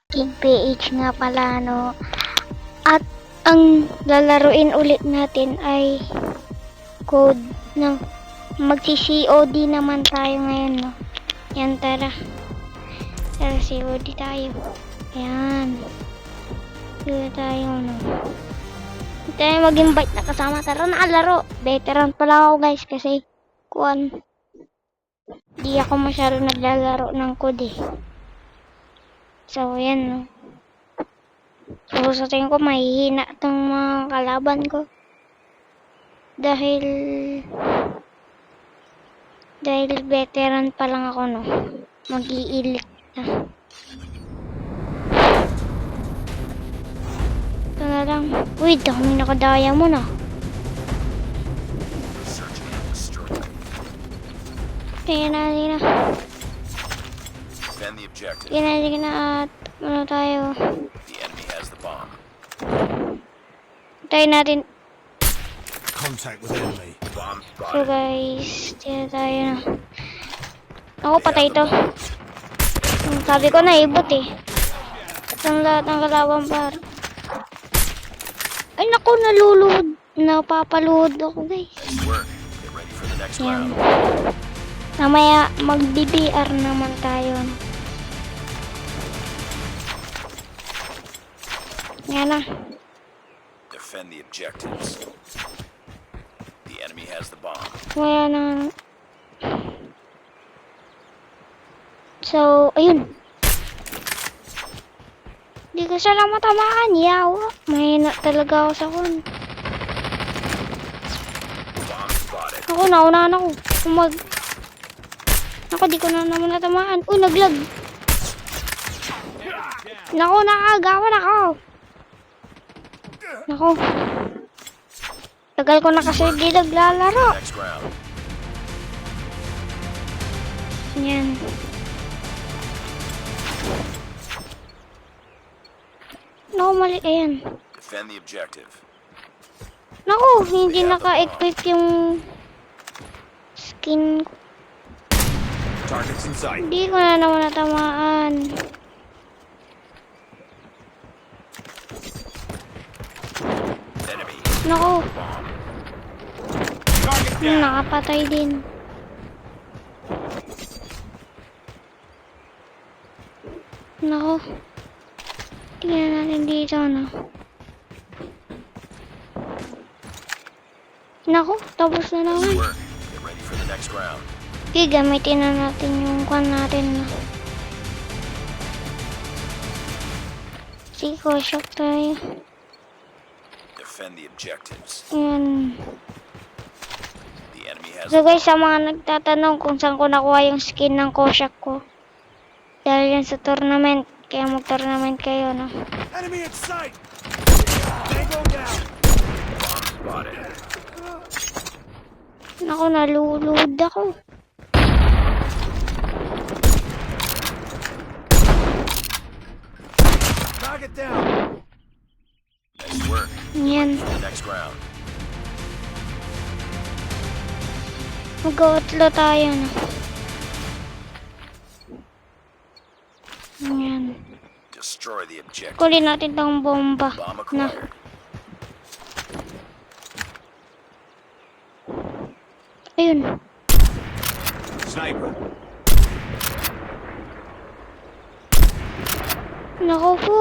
King PH nga pala, no. At ang lalaruin ulit natin ay code ng magsi-COD naman tayo ngayon, no. Yan, tara. Tara, COD tayo. Yan. Dito tayo, no. Hindi tayo mag-invite na kasama. Tara na, laro. Veteran pala ako, guys, kasi di ako masyado naglalaro ng code, eh. So, yan, no. So, sa tingin ko, mahihina itong mga kalaban ko. Dahil veteran pa lang ako, no. Mag-i-elite na. Ito na lang. Uy, dami nakadaya mo na. Kaya na. Kaya na at ano tayo. Tayo natin. So guys, tiyan tayo na. Ako, patay ito. Sabi ko na, ibot, eh. At ang lahat ng kalaban par. Ay naku, naluluhod. Napapaluhod ako, guys. Yan. Mamaya mag-BBR naman tayo. Yan na. Defend the objectives. The enemy has the bomb. Kaya na. So, ayun. Hindi ko siya lang matamaan. Yawa. Mahina talaga ako sa kun. Ako, naunahan ako. Ako, di ko na naman natamaan. Uy, naglag. Naku, nakagawan ako. Naku. Tagal ko na kasi di naglalaro. Yan. Naku, mali. Ayan. Defend the objective. Naku, hindi naka-equip yung skin ko. Targets in sight. Hindi ko na naman natamaan. Enemy. Naku, Target down. nakapatay din. Naku. Tingnan natin dito, no. Naku, tapos na naman. Work. Get ready for the next round. Okay, gamitin na natin yung kwan natin, no. Sige, shock tayo. Defend the objectives. Yan. The enemy has So guys, sa mga nagtatanong kung saan ko nakuha yung skin ng Koshak ko, dahil yan sa tournament, kaya mag-tournament kayo, no? enemy in sight. Tango down. Bomb spotted. Naku, nalulud ako. Target down. Nice work. Yan. For the next round. Mag-outlaw tayo, no? Yan. Destroy the objective. Kulin natin tong bomba. Bomb Na. acquired. Ayun. Sniper. Naku po.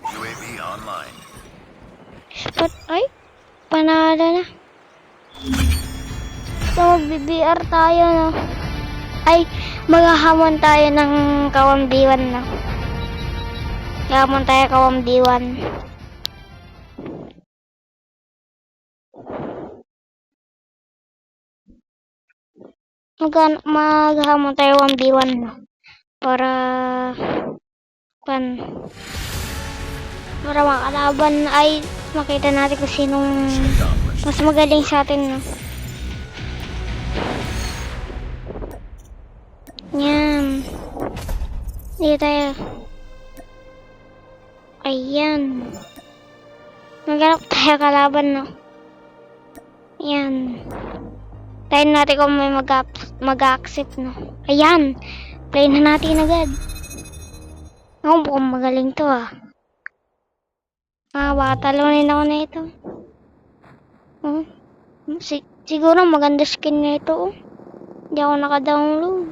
UAV online. Spot. Ay. Panalo na. So, mag-BBR tayo, no? Ay, maghahamon tayo ng kawambiwan, no? Maghahamon tayo kawambiwan. Maghahamon tayo 1v1, no? Para makalaban ay makita natin kung sinong mas magaling sa atin, no? Yan. Dito tayo. Ayan. Maghanap tayo kalaban, no? Yan. Tayo natin kung may mag-accept, no? Ayan. Play na natin agad. Oh, mukhang magaling to ah. Baka talunin ako na ito. Oh, siguro maganda skin na ito oh. Hindi ako naka-download.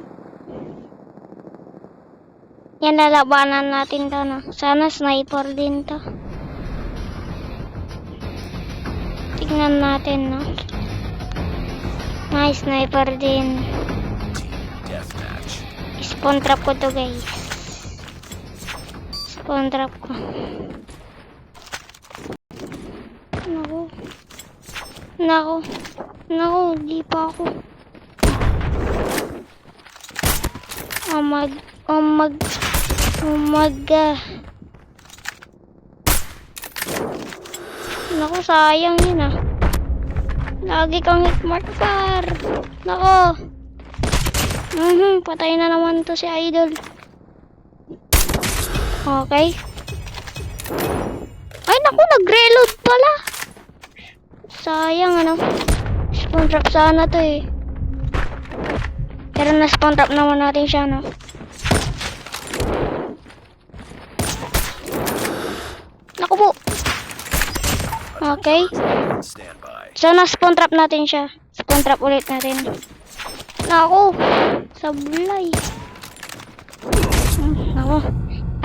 Yan, lalabanan natin to no. Sana sniper din to. Tignan natin no. May sniper din. Team deathmatch. Spawn trap ko to guys. Spawn trap ko. Naku, di pa ako. Naku, sayang yun ah. Lagi kang hitmarker. Naku. Patay na naman to si Idol. Okay. Ay, naku, nag-reload pala. Sayang ano. Spawn trap sana to eh. Pero na-spawn trap naman natin siya no. Naku po. Okay. Stand by. So na-spawn trap natin siya. Spawn trap ulit natin. Naku. Sablay. Naku.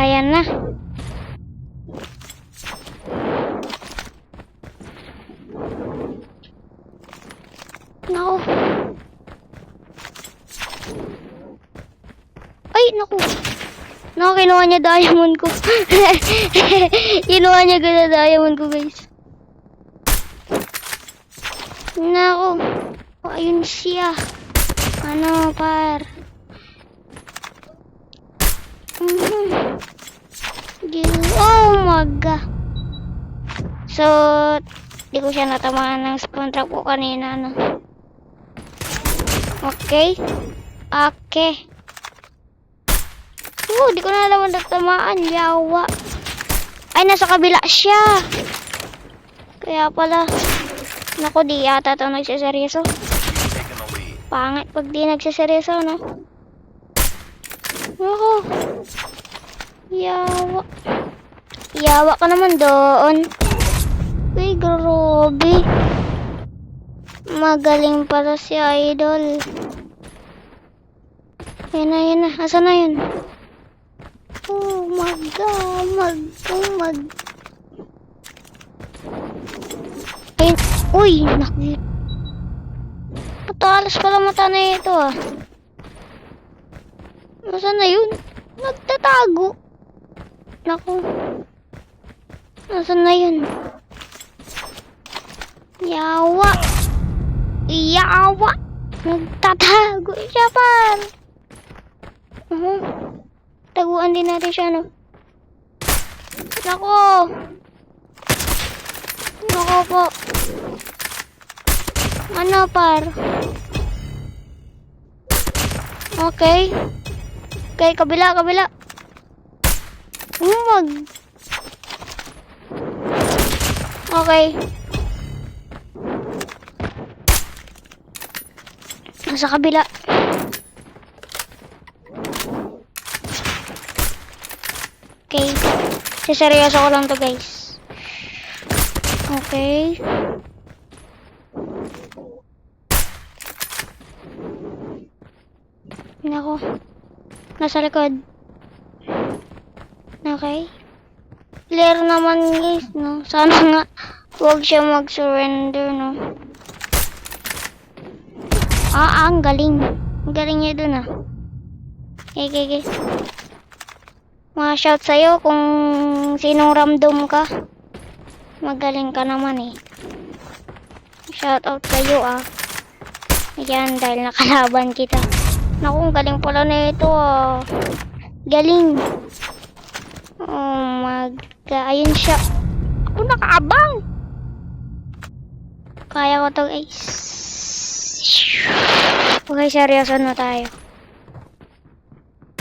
Ayan na. Naku. Ay, naku. Naku, kinuha niya diamond ko. Kinuha niya ganda diamond ko, guys. Naku. Oh, ayun siya. Ano, par. Oh my god. So, di ko siya natamaan ng spawn trap ko kanina, no. Okay. Okay. Di ko na naman natamaan. Yawa. Ay, nasa kabila siya. Kaya pala. Naku, di yata ito nagsiseryoso. Taking the lead. Pangit pag di nagsiseryoso, no? Naku. Yawa. Yawa ka naman doon. Uy, grabe. Magaling pala si Idol. Yan na. Asan na yun? Oh my god. Ayun. Uy, nakit. Matalas pala mata na ito ah. Asan na yun? Nagtatago. Naku. Asan na yun? Yawa. Nagtatago siya par. Taguan din natin siya no. Naku. Naku po. Ano par? Okay. Okay, kabila. Okay. Nasa kabila. Okay. Seryoso ko lang to guys. Okay. Nako. Nasa likod. Okay. Clear naman guys, no? Sana nga huwag siya mag-surrender, no? Ang galing. Ang galing niya dun, ah. Okay. Ma-shout sa'yo kung sinong random ka. Magaling ka naman, eh. Shout out sa'yo, ah. Ayan, dahil nakalaban kita. Naku, ang galing pala na ito, ah. Galing. Oh my god. Ayun siya. Ako nakaabang. Kaya ko to guys. Okay, seryoso na tayo.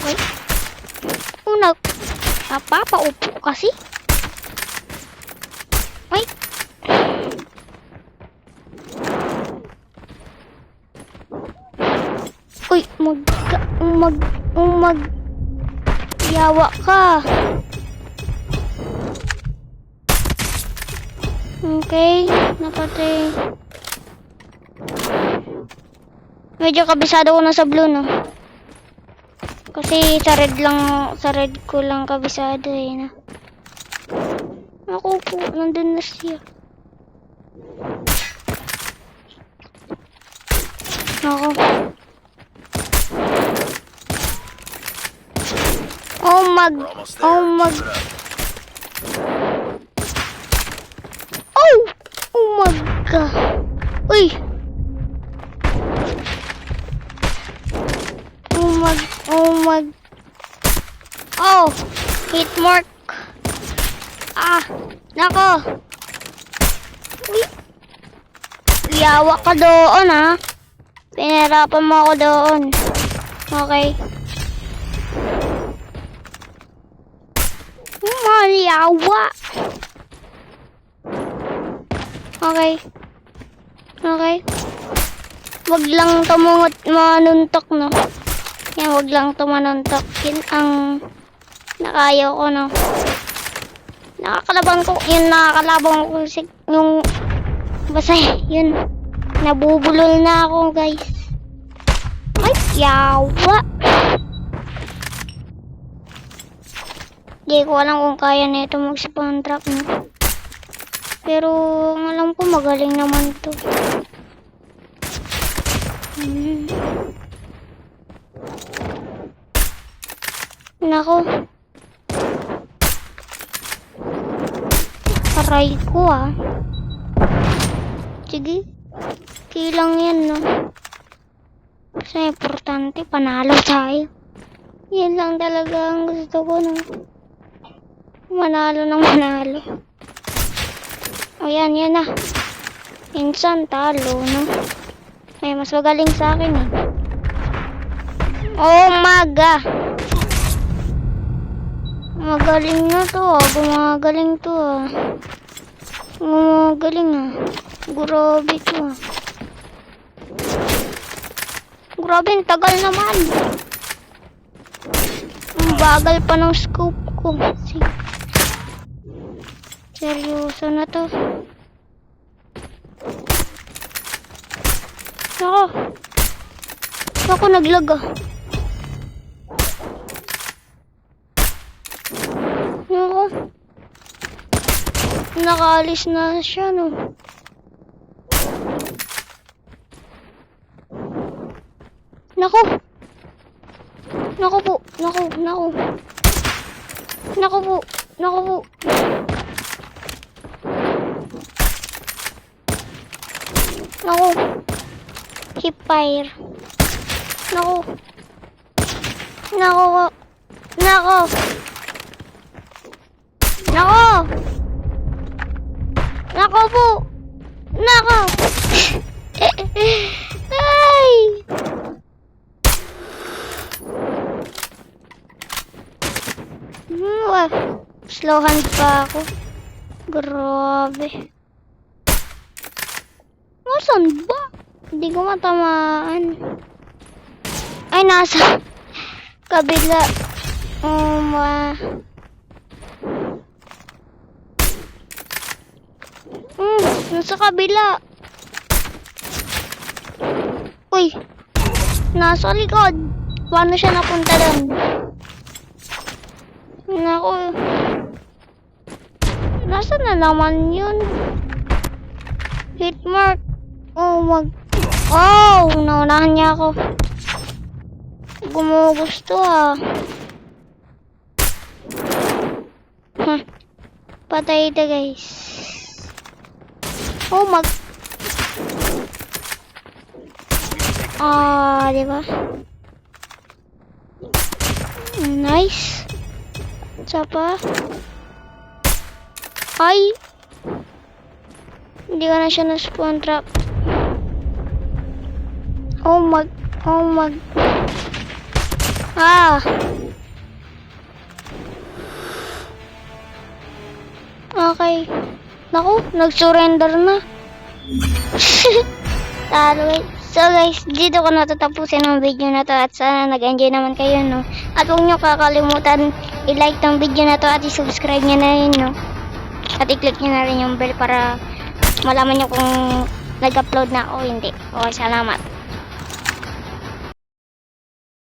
Wait. Napapaupo kasi. Wait. Uy, Yawa ka. Okay, napatay. Medyo kabisado ko na sa blue, no? Kasi sa red ko lang kabisado eh, no? Ako po, nandun na siya. Ako. Oh my, We're almost there. oh my, Keep it up. oh my god. Uy. Oh, hit mark. Ah, nako. Uy. Yawa ka doon, ha? Pinahirapan mo ako doon. Okay. Yawa. Okay. Okay. Wag lang tumungot manuntok, no? Yan, wag lang tumanuntok. Yun ang nakayaw ko, no? Nakakalabang ko yung basta yun. Nabubulol na ako, guys. Ay, yawa. Hindi ko alam kung kaya nito mag-spawn trap, no? Pero alam ko magaling naman to. Nako. Aray ko, ah. Sige. Kilang yan, no? Kasi importante, panalo tayo. Yan lang talaga ang gusto ko, no? Manalo ng manalo. O yan, yan na. Minsan talo, no? May mas magaling sa akin, eh. Oh my god. Magaling na to, ah. Gumagaling to, ah. Gumagaling, ah. Grabe to, ah. Grabe, ang tagal naman. Ang bagal pa ng scope ko. Sige. Seryoso na to. Ako naglag, ah. Ako. Nakaalis na siya, no? Nako. Nako po. Nako po. Nako. Hip fire. Nako po. Nako. Ay. Slow hand pa ako. Grabe. Nasaan ba? Hindi ko matamaan. Ay, nasa kabila. Nasa kabila. Uy. Nasa likod. Paano siya napunta doon? Naku. Nasaan na naman yun? Hit mark. Oh, naunahan niya ako. Gumugusto, ah. Patay ito, guys. Oh, diba? Nice. Isa pa. Ay. Hindi ka na siya na-spawn trap. Oh my. Okay. Naku, nag-surrender na. Talo, guys. So guys, dito ko natatapusin ang video na to at sana nag-enjoy naman kayo, no? At huwag nyo kakalimutan i-like tong video na to at i-subscribe nyo na rin, no? At i-click nyo na rin yung bell para malaman nyo kung nag-upload na o hindi. Okay, salamat.